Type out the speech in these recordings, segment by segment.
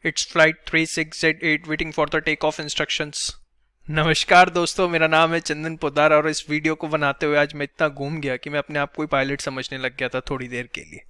It's flight 36Z8 waiting for the takeoff instructions। नमस्कार दोस्तों, मेरा नाम है चंदन पोदार और इस वीडियो को बनाते हुए आज मैं इतना घूम गया कि मैं अपने आप को ही पायलट समझने लग गया था थोड़ी देर के लिए।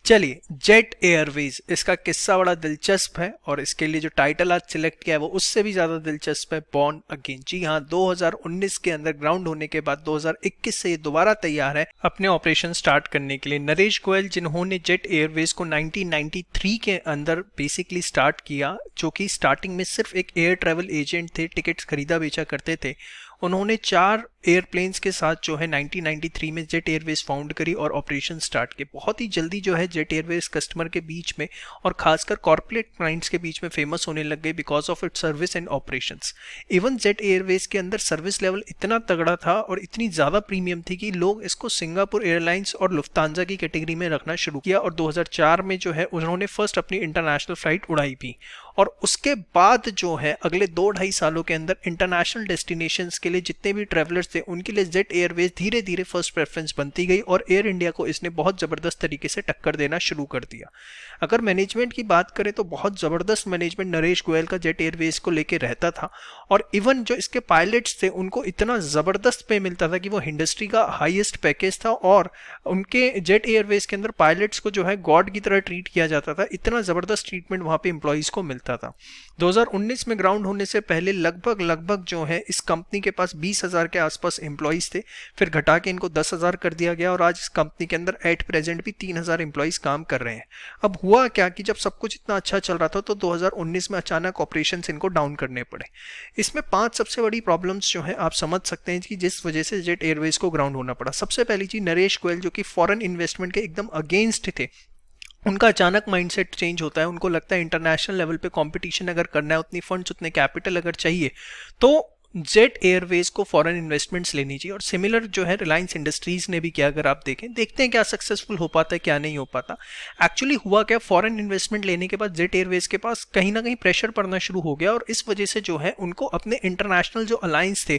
चलिए, जेट एयरवेज, इसका किस्सा बड़ा दिलचस्प है और इसके लिए जो टाइटल आज सिलेक्ट किया है वो उससे भी ज़्यादा दिलचस्प है, बॉर्न अगेन। जी हाँ, 2019 के अंदर ग्राउंड होने के बाद 2021 से ये दोबारा तैयार है अपने ऑपरेशन स्टार्ट करने के लिए। नरेश गोयल, जिन्होंने जेट एयरवेज को 1993 के अंदर बेसिकली स्टार्ट किया, जो कि स्टार्टिंग में सिर्फ एक एयर ट्रेवल एजेंट थे, टिकट्स खरीदा बेचा करते थे, उन्होंने 4 एयरप्लेन्स के साथ जो है 1993 में जेट एयरवेज फाउंड करी और ऑपरेशन स्टार्ट किए। बहुत ही जल्दी जो है जेट एयरवेज कस्टमर के बीच में और खासकर कॉर्पोरेट क्लाइंट्स के बीच में फेमस होने लग गई because of its service and operations. Even jet Airways के अंदर सर्विस लेवल इतना तगड़ा था और इतनी ज़्यादा प्रीमियम थी कि लोग इसको सिंगापुर एयरलाइंस और लुफ्तांजा की कैटेगरी में रखना शुरू किया और 2004 में जो है उन्होंने फर्स्ट अपनी इंटरनेशनल फ्लाइट उड़ाई भी। और उसके बाद जो है अगले 2-2.5 सालों के अंदर इंटरनेशनल डेस्टिनेशंस के लिए जितने भी ट्रैवलर्स थे उनके लिए जेट एयरवेज धीरे धीरे फर्स्ट प्रेफरेंस बनती गई और एयर इंडिया को इसने बहुत ज़बरदस्त तरीके से टक्कर देना शुरू कर दिया। अगर मैनेजमेंट की बात करें तो बहुत ज़बरदस्त मैनेजमेंट नरेश गोयल का जेट एयरवेज को लेकर रहता था और इवन जो इसके पायलट्स थे उनको इतना ज़बरदस्त पे मिलता था कि वो इंडस्ट्री का हाईएस्ट पैकेज था और उनके जेट एयरवेज के अंदर पायलट्स को जो है गॉड की तरह ट्रीट किया जाता था। इतना ज़बरदस्त ट्रीटमेंट वहाँ पे एम्प्लॉयज़ को मिलता था। 2019 में ग्राउंड होने से पहले लगभग जो है इस कंपनी के पास 20,000 के आसपास एम्प्लॉयज थे, फिर घटा के इनको 10,000 कर दिया गया और आज इस कंपनी के अंदर एट प्रेजेंट भी 3,000 एम्प्लॉयज काम कर रहे हैं। अब हुआ क्या कि जब सब कुछ इतना अच्छा चल रहा था तो 2019 में अचानक ऑपरेशंस इनको डाउन करने पड़े। इसमें 5 सबसे बड़ी प्रॉब्लम्स जो है आप समझ सकते हैं कि जिस वजह से जेट एयरवेज को ग्राउंड होना पड़ा। सबसे पहली चीज, नरेश गोयल जो कि फॉरेन इन्वेस्टमेंट के एकदम अगेंस्ट थे, उनका अचानक माइंडसेट चेंज होता है। उनको लगता है इंटरनेशनल लेवल पे कंपटीशन अगर करना है, उतनी फंड्स उतने कैपिटल अगर चाहिए तो जेट एयरवेज को फॉरेन इन्वेस्टमेंट्स लेनी चाहिए। और सिमिलर जो है रिलायंस इंडस्ट्रीज ने भी किया। अगर आप देखें, देखते हैं क्या सक्सेसफुल हो पाता है क्या नहीं हो पाता। एक्चुअली हुआ क्या, फॉरेन इन्वेस्टमेंट लेने के बाद जेट एयरवेज के पास कहीं ना कहीं प्रेशर पड़ना शुरू हो गया और इस वजह से जो है उनको अपने इंटरनेशनल जो अलायंस थे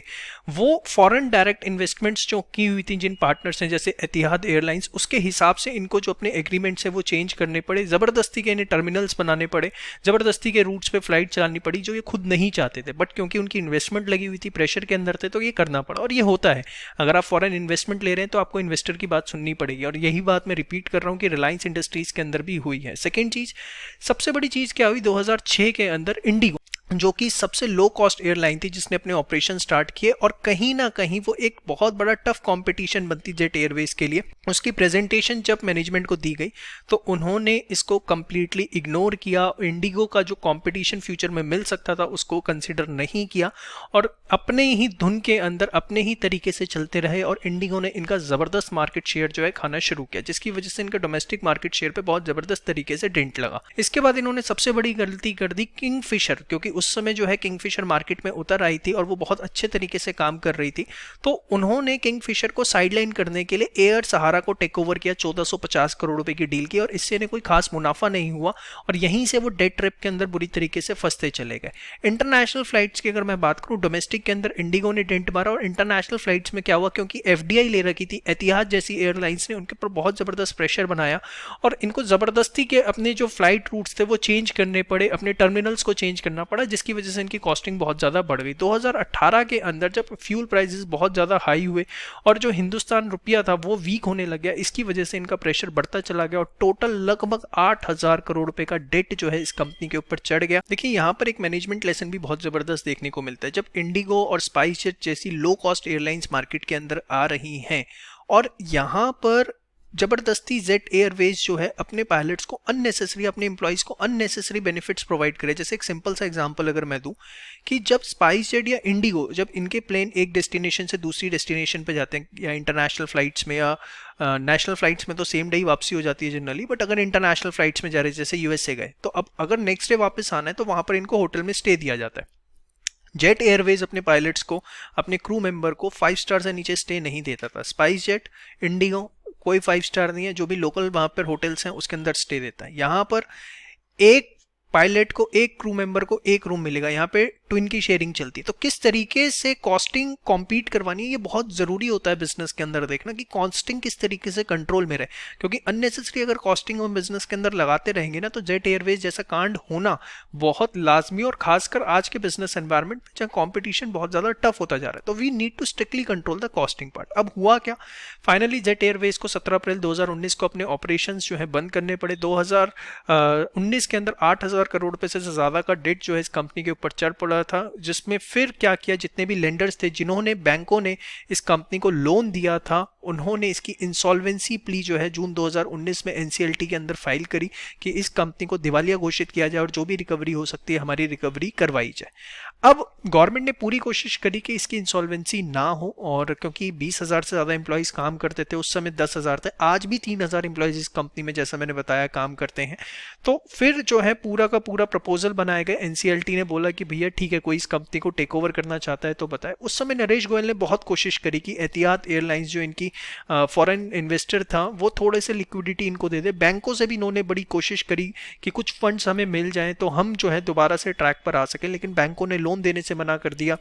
वो फॉरेन डायरेक्ट इन्वेस्टमेंट्स जो की हुई थी जिन पार्टनर्स ने, जैसे एतिहाद एयरलाइंस, उसके हिसाब से इनको जो अपने एग्रीमेंट्स है वो चेंज करने पड़े। जबरदस्ती के इन्हें टर्मिनल्स बनाने पड़े, जबरदस्ती के रूट्स पे फ्लाइट चलानी पड़ी जो ये खुद नहीं चाहते थे, बट क्योंकि उनकी इन्वेस्टमेंट लगी हुई थी, प्रेशर के अंदर थे, तो ये करना पड़ा। और ये होता है, अगर आप फॉरेन इन्वेस्टमेंट ले रहे हैं तो आपको इन्वेस्टर की बात सुननी पड़ेगी और यही बात मैं रिपीट कर रहा हूं कि रिलायंस इंडस्ट्रीज के अंदर भी हुई है। सेकेंड चीज, सबसे बड़ी चीज क्या हुई, 2006 के अंदर इंडिगो जो कि सबसे लो कॉस्ट एयरलाइन थी जिसने अपने ऑपरेशन स्टार्ट किए और कहीं ना कहीं वो एक बहुत बड़ा टफ कंपटीशन बनती जेट एयरवेज के लिए। उसकी प्रेजेंटेशन जब मैनेजमेंट को दी गई तो उन्होंने इसको कंप्लीटली इग्नोर किया। इंडिगो का जो कंपटीशन फ्यूचर में मिल सकता था उसको कंसिडर नहीं किया और अपने ही धुन के अंदर अपने ही तरीके से चलते रहे और इंडिगो ने इनका जबरदस्त मार्केट शेयर जो है खाना शुरू किया, जिसकी वजह से इनका डोमेस्टिक मार्केट शेयर पे बहुत जबरदस्त तरीके से डेंट लगा। इसके बाद इन्होंने सबसे बड़ी गलती कर दी किंगफिशर, क्योंकि उस समय जो है किंगफिशर मार्केट में उतर आई थी और वो बहुत अच्छे तरीके से काम कर रही थी, तो उन्होंने किंगफिशर को साइडलाइन करने के लिए एयर सहारा को टेक ओवर किया, 1450 करोड़ रुपए की डील की और इससे इन्हें कोई खास मुनाफा नहीं हुआ और यहीं से वो डेट ट्रैप के अंदर बुरी तरीके से फंसते चले गए। इंटरनेशनल फ्लाइट्स की अगर मैं बात करूं, डोमेस्टिक के अंदर इंडिगो ने डेंट मारा और इंटरनेशनल फ्लाइट्स में क्या हुआ, क्योंकि एफडीआई ले रखी थी एतिहाद जैसी एयरलाइंस ने, उनके ऊपर बहुत जबरदस्त प्रेशर बनाया और इनको जबरदस्ती के अपने जो फ्लाइट रूट्स थे वो चेंज करने पड़े, अपने टर्मिनल्स को चेंज करना पड़ा, जिसकी वजह से इनकी कॉस्टिंग बहुत ज़्यादा बढ़ गई। 2018 के अंदर जब फ्यूल प्राइसेस बहुत ज़्यादा हाई हुए और जो हिंदुस्तान रुपया था वो वीक होने लग गया, इसकी वजह से इनका प्रेशर बढ़ता चला गया और टोटल लगभग 8,000 करोड़ रुपए का डेट जो है इस कंपनी के ऊपर चढ़ गया। देखिए, यहाँ पर एक मैनेजमेंट लेसन भी बहुत ज़बरदस्त देखने को मिलता है। जब इंडिगो और स्पाइस जेट जैसी लो कॉस्ट एयरलाइंस मार्केट के अंदर आ रही हैं और यहाँ पर जबरदस्ती जेट एयरवेज जो है अपने पायलट्स को अननेसेसरी, अपने एम्प्लॉयज को अननेसेसरी बेनिफिट्स प्रोवाइड करे। जैसे एक सिंपल सा एग्जांपल अगर मैं दूं कि जब स्पाइस जेट या इंडिगो, जब इनके प्लेन एक डेस्टिनेशन से दूसरी डेस्टिनेशन पे जाते हैं या इंटरनेशनल फ्लाइट्स में या नेशनल फ्लाइट्स में तो सेम डे ही वापसी हो जाती है जनरली, बट अगर इंटरनेशनल फ्लाइट्स में जा रहे हैं जैसे यूएसए गए तो अब अगर नेक्स्ट डे वापस आना है तो वहां पर इनको होटल में स्टे दिया जाता है। जेट एयरवेज अपने पायलट्स को, अपने क्रू मेंबर को 5 स्टार से नीचे स्टे नहीं देता था। स्पाइस जेट, इंडिगो कोई 5 स्टार नहीं है, जो भी लोकल वहां पर होटल्स हैं उसके अंदर स्टे देता है। यहाँ पर एक पायलट को, एक क्रू मेंबर को एक रूम मिलेगा, यहाँ पे ट्विन की शेयरिंग चलती है। तो किस तरीके से कॉस्टिंग कॉम्पीट करवानी है, ये बहुत ज़रूरी होता है बिजनेस के अंदर देखना कि कॉस्टिंग किस तरीके से कंट्रोल में रहे, क्योंकि अननेसेसरी अगर कॉस्टिंग हम बिजनेस के अंदर लगाते रहेंगे ना, तो जेट एयरवेज जैसा कांड होना बहुत लाजमी, और खासकर आज के बिजनेस एनवायरनमेंट में जहाँ कॉम्पिटिशन बहुत ज़्यादा टफ होता जा रहा है। तो we need to strictly control the costing part. अब हुआ क्या, फाइनली जेट एयरवेज को 17 अप्रैल 2019 को अपने ऑपरेशन जो है बंद करने पड़े। 2019 के अंदर 8,000 करोड़ रुपए से ज़्यादा का डेट जो है इस कंपनी के ऊपर चढ़ पड़ा था, जिसमें फिर क्या किया, जितने भी लेंडर्स थे, जिन्होंने बैंकों ने इस कंपनी को लोन दिया था, उन्होंने इसकी इंसॉल्वेंसी प्ली जो है जून 2019 में एनसीएलटी के अंदर फाइल करी कि इस कंपनी को दिवालिया घोषित किया जाए और जो भी रिकवरी हो सकती है हमारी रिकवरी करवाई जाए। अब गवर्नमेंट ने पूरी कोशिश करी कि इसकी इंसॉल्वेंसी ना हो, और क्योंकि 20,000 से ज़्यादा एम्प्लॉयज़ काम करते थे, उस समय 10,000 थे, आज भी 3,000 एम्प्लॉयज़ इस कंपनी में जैसा मैंने बताया काम करते हैं। तो फिर जो है पूरा का पूरा प्रपोजल बनाया गया। एनसीएलटी ने बोला कि भैया ठीक है, कोई इस कंपनी को टेक ओवर करना चाहता है तो बताए। उस समय नरेश गोयल ने बहुत कोशिश करी कि एतिहाद एयरलाइंस जो इनकी फॉरेन इन्वेस्टर था, वो थोड़े से लिक्विडिटी इनको दे दे। बैंकों से भी इन्होंने बड़ी कोशिश करी कि कुछ फंड्स हमें मिल जाएं तो हम जो है दोबारा से ट्रैक पर आ सके, लेकिन बैंकों ने लोन देने से मना कर दिया,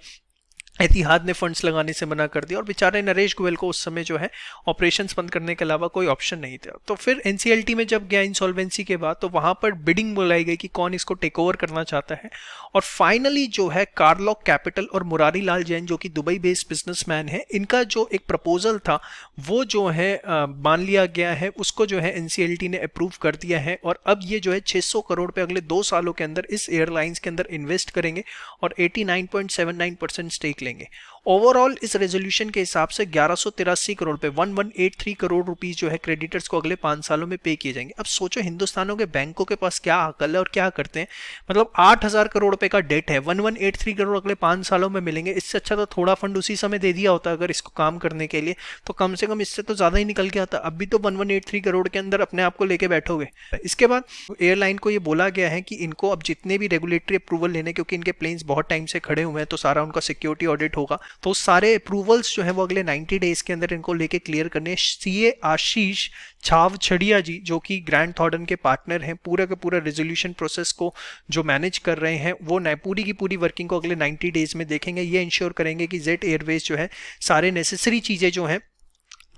एतिहाद ने फंड्स लगाने से मना कर दिया, और बेचारे नरेश गोयल को उस समय जो है ऑपरेशंस बंद करने के अलावा कोई ऑप्शन नहीं था। तो फिर एनसीएलटी में जब गया इंसॉल्वेंसी के बाद, तो वहां पर बिडिंग बुलाई गई कि कौन इसको टेक ओवर करना चाहता है, और फाइनली जो है कार्लॉक कैपिटल और मुरारी लाल जैन जो कि दुबई बेस्ड बिजनेसमैन है, इनका जो एक प्रपोजल था वो जो है मान लिया गया है, उसको जो है एनसीएलटी ने अप्रूव कर दिया है। और अब ये जो है 600 करोड़ पे अगले 2 सालों के अंदर इस एयरलाइंस के अंदर इन्वेस्ट करेंगे और 89.79% स्टेक लेंगे। ओवरऑल इस रेजोल्यूशन के हिसाब से 1183 करोड़ पे 1183 करोड़ रुपीस जो है क्रेडिटर्स को अगले 5 सालों में पे किए जाएंगे। अब सोचो हिंदुस्तानों के बैंकों के पास क्या अकल है और क्या करते हैं, मतलब 8,000 करोड़ रुपए का डेट है, 1183 करोड़ अगले 5 सालों में मिलेंगे। इससे अच्छा तो थोड़ा फंड उसी समय दे दिया होता अगर इसको काम करने के लिए, तो कम से कम इससे तो ज्यादा ही निकल के आता। अब भी तो 1183 करोड़ के अंदर अपने आप को लेके बैठोगे। इसके बाद एयरलाइन को ये बोला गया है कि इनको अब जितने भी रेगुलेटरी अप्रूवल लेने, क्योंकि इनके प्लेन्स बहुत टाइम से खड़े हुए हैं तो सारा उनका सिक्योरिटी ऑडिट होगा, तो सारे अप्रूवल्स जो है वो अगले 90 डेज के अंदर इनको लेके क्लियर करने। सीए आशीष छावछड़िया जी जो कि ग्रैंड थॉर्डन के पार्टनर हैं, पूरा का पूरा रेजोल्यूशन प्रोसेस को जो मैनेज कर रहे हैं, वो पूरी की पूरी वर्किंग को अगले 90 डेज में देखेंगे। ये इंश्योर करेंगे कि जेट एयरवेज जो है सारे नेसेसरी चीज़ें जो हैं,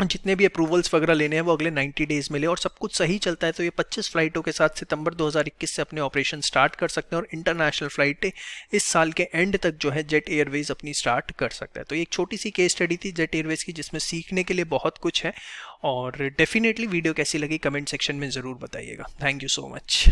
जितने भी अप्रूवल्स वगैरह लेने हैं वो अगले 90 डेज में ले, और सब कुछ सही चलता है तो ये 25 फ्लाइटों के साथ सितंबर 2021 से अपने ऑपरेशन स्टार्ट कर सकते हैं, और इंटरनेशनल फ्लाइटें इस साल के एंड तक जो है जेट एयरवेज अपनी स्टार्ट कर सकता है। तो ये एक छोटी सी केस स्टडी थी जेट एयरवेज की, जिसमें सीखने के लिए बहुत कुछ है। और डेफिनेटली वीडियो कैसी लगी कमेंट सेक्शन में ज़रूर बताइएगा। Thank you so much.